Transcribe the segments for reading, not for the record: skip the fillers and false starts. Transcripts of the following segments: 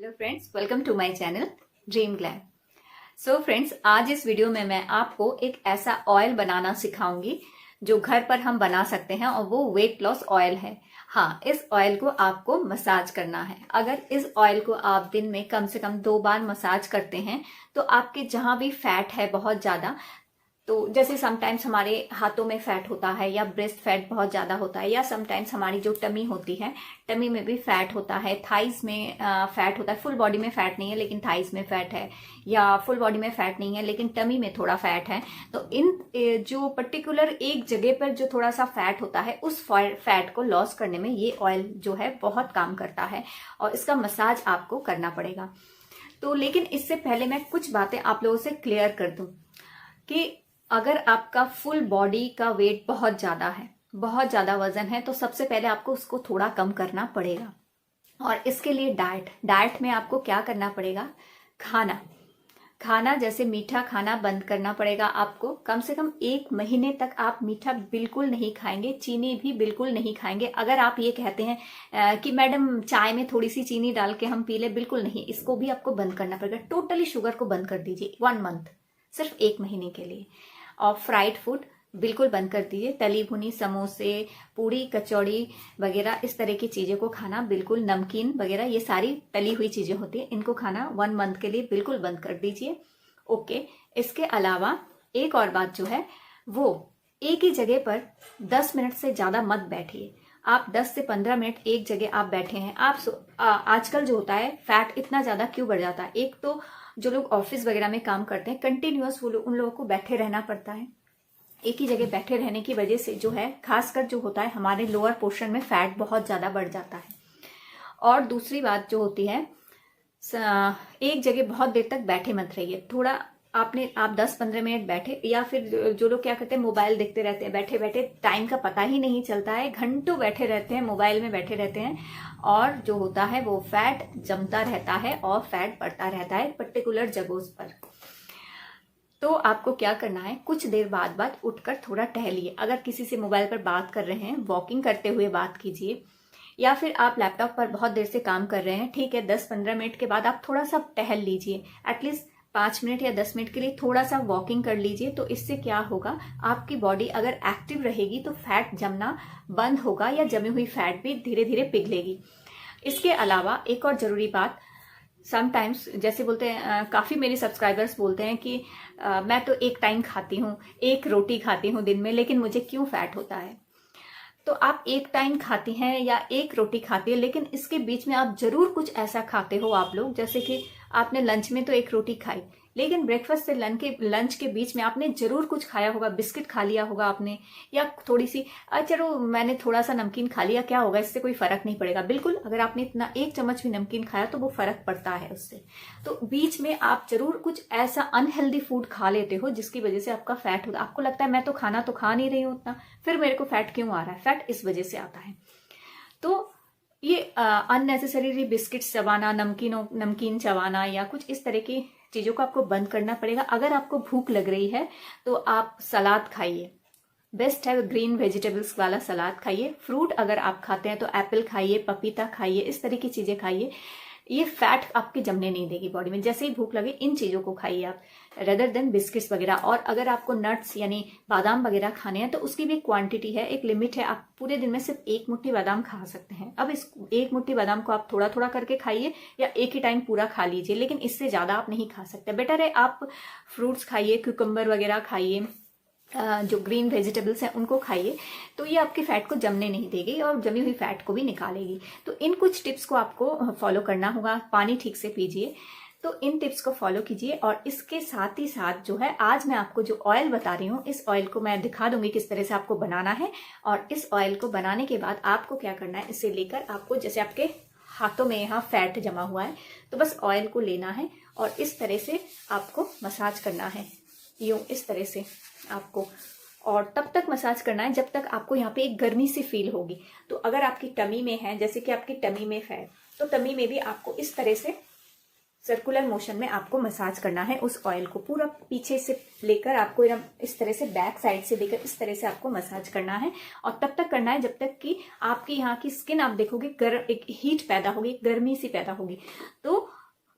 Hello friends, welcome to my channel Dream Glam. So friends, आज इस video में मैं आपको एक ऐसा ऑयल बनाना सिखाऊंगी जो घर पर हम बना सकते हैं और वो वेट लॉस ऑयल है। हाँ, इस ऑयल को आपको मसाज करना है। अगर इस ऑयल को आप दिन में कम से कम 2 बार मसाज करते हैं तो आपके जहां भी फैट है बहुत ज्यादा, तो जैसे समटाइम्स हमारे हाथों में फैट होता है या ब्रेस्ट फैट बहुत ज्यादा होता है, या समटाइम्स हमारी जो टमी होती है, टमी में भी फैट होता है, थाइस में फैट होता है। फुल बॉडी में फैट नहीं है लेकिन थाइस में फैट है, या फुल बॉडी में फैट नहीं है लेकिन टमी में थोड़ा फैट है। तो इन जो पर्टिकुलर एक जगह पर जो थोड़ा सा फैट होता है, उस फैट को लॉस करने में ये ऑयल जो है बहुत काम करता है और इसका मसाज आपको करना पड़ेगा। तो लेकिन इससे पहले मैं कुछ बातें आप लोगों से क्लियर कर दूं कि अगर आपका फुल बॉडी का वेट बहुत ज्यादा है, बहुत ज्यादा वजन है, तो सबसे पहले आपको उसको थोड़ा कम करना पड़ेगा। और इसके लिए डाइट में आपको क्या करना पड़ेगा? खाना जैसे मीठा खाना बंद करना पड़ेगा आपको। कम से कम 1 महीने तक आप मीठा बिल्कुल नहीं खाएंगे, चीनी भी बिल्कुल नहीं खाएंगे। अगर आप ये कहते हैं कि मैडम चाय में थोड़ी सी चीनी डाल के हम पी ले, बिल्कुल नहीं, इसको भी आपको बंद करना पड़ेगा। टोटली शुगर को बंद कर दीजिए 1 मंथ, सिर्फ 1 महीने के लिए। और फ्राइड फूड बिल्कुल बंद कर दीजिए। तली भुनी समोसे, पूरी, कचौड़ी वगैरह इस तरह की चीजें को खाना बिल्कुल, नमकीन वगैरह, ये सारी तली हुई चीजें होती है, इनको खाना 1 मंथ के लिए बिल्कुल बंद कर दीजिए। ओके। इसके अलावा एक और बात जो है, वो एक ही जगह पर 10 मिनट से ज्यादा मत बैठिए। आप 10 से 15 मिनट एक जगह आप बैठे हैं, आजकल जो होता है फैट इतना ज्यादा क्यों बढ़ जाता है? एक तो जो लोग ऑफिस वगैरह में काम करते हैं, कंटिन्यूअस उन लोगों को बैठे रहना पड़ता है। एक ही जगह बैठे रहने की वजह से जो है, खासकर जो होता है, हमारे लोअर पोर्शन में फैट बहुत ज्यादा बढ़ जाता है। और दूसरी बात जो होती है, एक जगह बहुत देर तक बैठे मत रहिए। थोड़ा आप 10-15 मिनट बैठे, या फिर जो लोग क्या करते हैं, मोबाइल देखते रहते हैं, बैठे बैठे टाइम का पता ही नहीं चलता है, घंटों बैठे रहते हैं, मोबाइल में बैठे रहते हैं, और जो होता है वो फैट जमता रहता है और फैट बढ़ता रहता है पर्टिकुलर जगहों पर। तो आपको क्या करना है, कुछ देर बाद उठकर थोड़ा टहलिए। अगर किसी से मोबाइल पर बात कर रहे हैं, वॉकिंग करते हुए बात कीजिए, या फिर आप लैपटॉप पर बहुत देर से काम कर रहे हैं, ठीक है, 10-15 मिनट के बाद आप थोड़ा सा टहल लीजिए। एटलीस्ट 5 मिनट या 10 मिनट के लिए थोड़ा सा वॉकिंग कर लीजिए। तो इससे क्या होगा, आपकी बॉडी अगर एक्टिव रहेगी तो फैट जमना बंद होगा, या जमी हुई फैट भी धीरे धीरे पिघलेगी। इसके अलावा एक और जरूरी बात, समटाइम्स जैसे बोलते हैं, काफी मेरे सब्सक्राइबर्स बोलते हैं कि मैं तो एक टाइम खाती हूँ, 1 रोटी खाती हूँ दिन में, लेकिन मुझे क्यों फैट होता है? तो आप 1 टाइम खाती हैं या 1 रोटी खाती है, लेकिन इसके बीच में आप जरूर कुछ ऐसा खाते हो आप लोग, जैसे कि आपने लंच में तो 1 रोटी खाई, लेकिन ब्रेकफास्ट से लंच के बीच में आपने जरूर कुछ खाया होगा, बिस्किट खा लिया होगा आपने, या थोड़ी सी, चलो मैंने थोड़ा सा नमकीन खा लिया, क्या होगा, इससे कोई फर्क नहीं पड़ेगा। बिल्कुल, अगर आपने इतना 1 चम्मच भी नमकीन खाया तो वो फर्क पड़ता है उससे। तो बीच में आप जरूर कुछ ऐसा अनहेल्दी फूड खा लेते हो जिसकी वजह से आपका फैट होता है। आपको लगता है मैं तो खाना तो खा नहीं रही हूं उतना, फिर मेरे को फैट क्यों आ रहा है? फैट इस वजह से आता है। तो ये अननेसेसरी बिस्किट्स चबाना, नमकीन चबाना, या कुछ इस तरह की चीजों को आपको बंद करना पड़ेगा। अगर आपको भूख लग रही है तो आप सलाद खाइए, बेस्ट है ग्रीन वेजिटेबल्स वाला सलाद खाइए। फ्रूट अगर आप खाते हैं तो एप्पल खाइए, पपीता खाइए, इस तरह की चीजें खाइए। ये फैट आपके जमने नहीं देगी बॉडी में। जैसे ही भूख लगे इन चीजों को खाइए आप, रेदर देन बिस्किट्स वगैरह। और अगर आपको नट्स यानी बादाम वगैरह खाने हैं तो उसकी भी एक क्वांटिटी है, एक लिमिट है। आप पूरे दिन में सिर्फ 1 मुट्ठी बादाम खा सकते हैं। अब इस 1 मुट्ठी बादाम को आप थोड़ा थोड़ा करके खाइए, या एक ही टाइम पूरा खा लीजिए, लेकिन इससे ज्यादा आप नहीं खा सकते। बेटर है आप फ्रूट्स खाइए, क्यूकम्बर वगैरह खाइए, जो ग्रीन वेजिटेबल्स हैं उनको खाइए। तो ये आपके फैट को जमने नहीं देगी और जमी हुई फैट को भी निकालेगी। तो इन कुछ टिप्स को आपको फॉलो करना होगा। पानी ठीक से पीजिए। तो इन टिप्स को फॉलो कीजिए। और इसके साथ ही साथ जो है, आज मैं आपको जो ऑयल बता रही हूँ, इस ऑयल को मैं दिखा दूंगी किस तरह से आपको बनाना है। और इस ऑयल को बनाने के बाद आपको क्या करना है, इसे लेकर आपको, जैसे आपके हाथों में यहाँ फैट जमा हुआ है, तो बस ऑयल को लेना है और इस तरह से आपको मसाज करना है, यूं इस तरह से आपको। और तब तक मसाज करना है जब तक आपको यहाँ पे एक गर्मी सी फील होगी। तो अगर आपकी टमी में है, जैसे कि आपकी टमी में फैट, तो टमी में भी आपको इस तरह से सर्कुलर मोशन में आपको मसाज करना है। उस ऑयल को पूरा पीछे से लेकर आपको इस तरह से, बैक साइड से लेकर इस तरह से आपको मसाज करना है। और तब तक करना है जब तक कि आपकी यहाँ की स्किन, आप देखोगे एक हीट पैदा होगी, गर्मी सी पैदा होगी। तो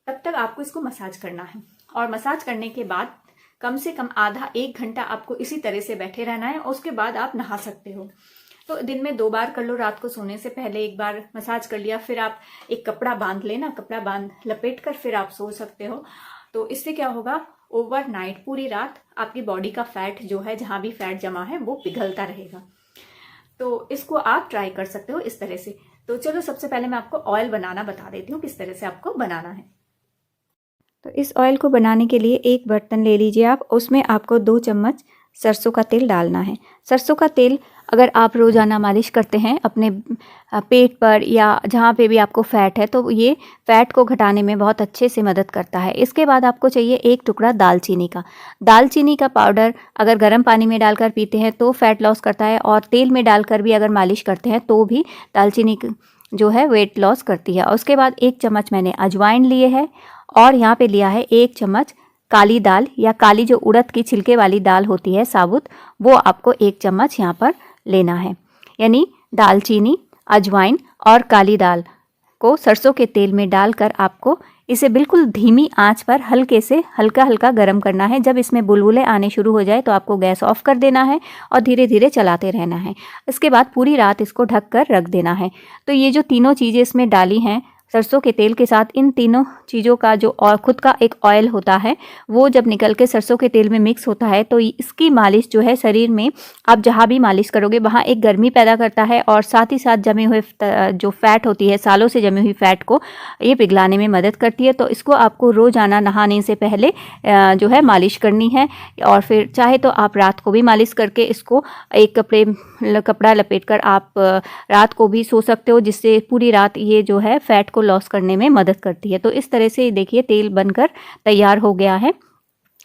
तब तक आपको इसको मसाज करना है। और मसाज करने के बाद कम से कम आधा 1 घंटा आपको इसी तरह से बैठे रहना है और उसके बाद आप नहा सकते हो। तो दिन में 2 बार कर लो, रात को सोने से पहले 1 बार मसाज कर लिया, फिर आप एक कपड़ा बांध लेना, कपड़ा बांध लपेट कर फिर आप सो सकते हो। तो इससे क्या होगा, ओवरनाइट पूरी रात आपकी बॉडी का फैट जो है, जहां भी फैट जमा है वो पिघलता रहेगा। तो इसको आप ट्राई कर सकते हो इस तरह से। तो चलो सबसे पहले मैं आपको ऑयल बनाना बता देती हूँ, किस तरह से आपको बनाना है। तो इस ऑयल को बनाने के लिए एक बर्तन ले लीजिए आप, उसमें आपको 2 चम्मच सरसों का तेल डालना है। सरसों का तेल अगर आप रोज़ाना मालिश करते हैं अपने पेट पर या जहाँ पे भी आपको फ़ैट है, तो ये फ़ैट को घटाने में बहुत अच्छे से मदद करता है। इसके बाद आपको चाहिए 1 टुकड़ा दालचीनी का। दालचीनी का पाउडर अगर गर्म पानी में डालकर पीते हैं तो फ़ैट लॉस करता है, और तेल में डालकर भी अगर मालिश करते हैं तो भी दालचीनी जो है वेट लॉस करती है। और उसके बाद 1 चम्मच मैंने अजवाइन लिए है, और यहाँ पे लिया है 1 चम्मच काली दाल, या काली जो उड़द की छिलके वाली दाल होती है साबुत, वो आपको 1 चम्मच यहाँ पर लेना है। यानी दालचीनी, अजवाइन और काली दाल को सरसों के तेल में डालकर आपको इसे बिल्कुल धीमी आंच पर हल्के से हल्का हल्का गर्म करना है। जब इसमें बुलबुले आने शुरू हो जाए तो आपको गैस ऑफ कर देना है और धीरे धीरे चलाते रहना है। इसके बाद पूरी रात इसको ढक कर रख देना है। तो ये जो तीनों चीज़ें इसमें डाली हैं सरसों के तेल के साथ, इन तीनों चीज़ों का जो और खुद का एक ऑयल होता है वो जब निकल के सरसों के तेल में मिक्स होता है तो इसकी मालिश जो है शरीर में आप जहाँ भी मालिश करोगे वहाँ एक गर्मी पैदा करता है, और साथ ही साथ जमे हुए जो फैट होती है, सालों से जमी हुई फैट को ये पिघलाने में मदद करती है। तो इसको आपको रोज़ाना नहाने से पहले जो है मालिश करनी है, और फिर चाहे तो आप रात को भी मालिश करके इसको एक कपड़ा लपेट कर आप रात को भी सो सकते हो, जिससे पूरी रात ये जो है फैट को लॉस करने में मदद करती है। तो इस तरह से देखिए तेल बनकर तैयार हो गया है,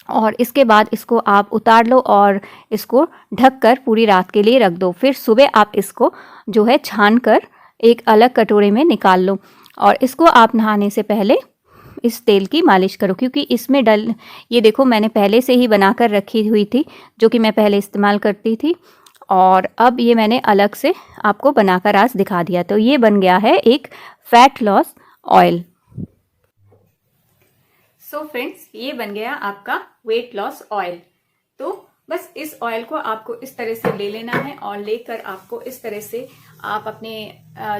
और इसके बाद इसको आप उतार लो और इसको ढक कर पूरी रात के लिए रख दो। फिर सुबह आप इसको जो है छान कर एक अलग कटोरे में निकाल लो, और इसको आप नहाने से पहले इस तेल की मालिश करो, क्योंकि इसमें ये देखो मैंने पहले से ही बनाकर रखी हुई थी, जो कि मैं पहले इस्तेमाल करती थी, और अब ये मैंने अलग से आपको बनाकर आज दिखा दिया। तो ये बन गया है एक fat loss oil. So friends, ये बन गया आपका वेट लॉस ऑयल। तो बस इस ऑयल को आपको इस तरह से ले लेना है, और लेकर आपको इस तरह से आप अपने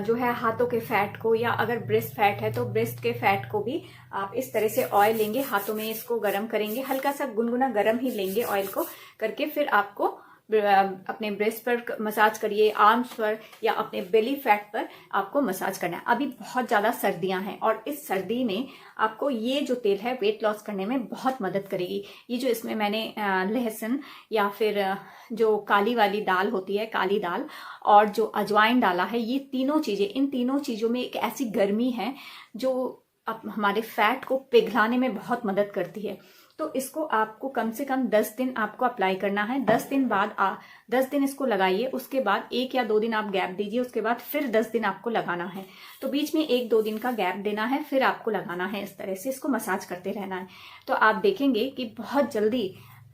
जो है हाथों के फैट को, या अगर ब्रेस्ट फैट है तो ब्रेस्ट के फैट को भी आप इस तरह से ऑयल लेंगे, हाथों में इसको गर्म करेंगे, हल्का सा गुनगुना गर्म ही लेंगे ऑयल को करके, फिर आपको अपने ब्रेस्ट पर मसाज करिए, आर्म्स पर या अपने बेली फैट पर आपको मसाज करना है। अभी बहुत ज़्यादा सर्दियां हैं, और इस सर्दी में आपको ये जो तेल है वेट लॉस करने में बहुत मदद करेगी। ये जो इसमें मैंने लहसुन या फिर जो काली वाली दाल होती है, काली दाल, और जो अजवाइन डाला है, ये तीनों चीज़ें, इन तीनों चीज़ों में एक ऐसी गर्मी है जो हमारे फैट को पिघलाने में बहुत मदद करती है। तो इसको आपको कम से कम 10 दिन आपको अप्लाई करना है। 10 दिन बाद 10 दिन इसको लगाइए, उसके बाद 1 या 2 दिन आप गैप दीजिए, उसके बाद फिर 10 दिन आपको लगाना है। तो बीच में 1-2 दिन का गैप देना है, फिर आपको लगाना है। इस तरह से इसको मसाज करते रहना है। तो आप देखेंगे कि बहुत जल्दी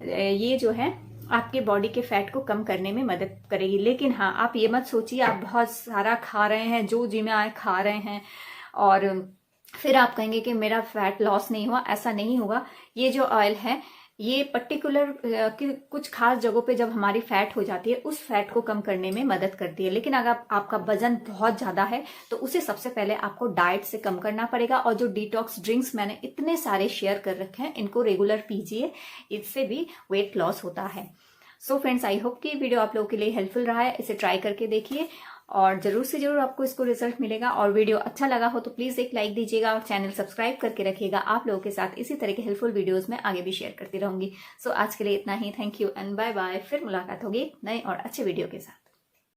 ये जो है आपके बॉडी के फैट को कम करने में मदद करेगी। लेकिन हाँ, आप ये मत सोचिए आप बहुत सारा खा रहे हैं, जो जी में आए खा रहे हैं, और फिर आप कहेंगे कि मेरा फैट लॉस नहीं हुआ। ऐसा नहीं होगा। ये जो ऑयल है ये पर्टिकुलर कुछ खास जगहों पे जब हमारी फैट हो जाती है, उस फैट को कम करने में मदद करती है। लेकिन अगर आपका वजन बहुत ज्यादा है तो उसे सबसे पहले आपको डाइट से कम करना पड़ेगा, और जो डिटॉक्स ड्रिंक्स मैंने इतने सारे शेयर कर रखे हैं, इनको रेगुलर पीजिए, इससे भी वेट लॉस होता है। सो फ्रेंड्स, आई होप कि वीडियो आप लोगों के लिए हेल्पफुल रहा है। इसे ट्राई करके देखिए, और जरूर से जरूर आपको इसको रिजल्ट मिलेगा। और वीडियो अच्छा लगा हो तो प्लीज एक लाइक दीजिएगा, और चैनल सब्सक्राइब करके रखिएगा। आप लोगों के साथ इसी तरह के हेल्पफुल वीडियोस में आगे भी शेयर करती रहूंगी। सो आज के लिए इतना ही। Thank you and bye bye. फिर मुलाकात होगी नए और अच्छे वीडियो के साथ।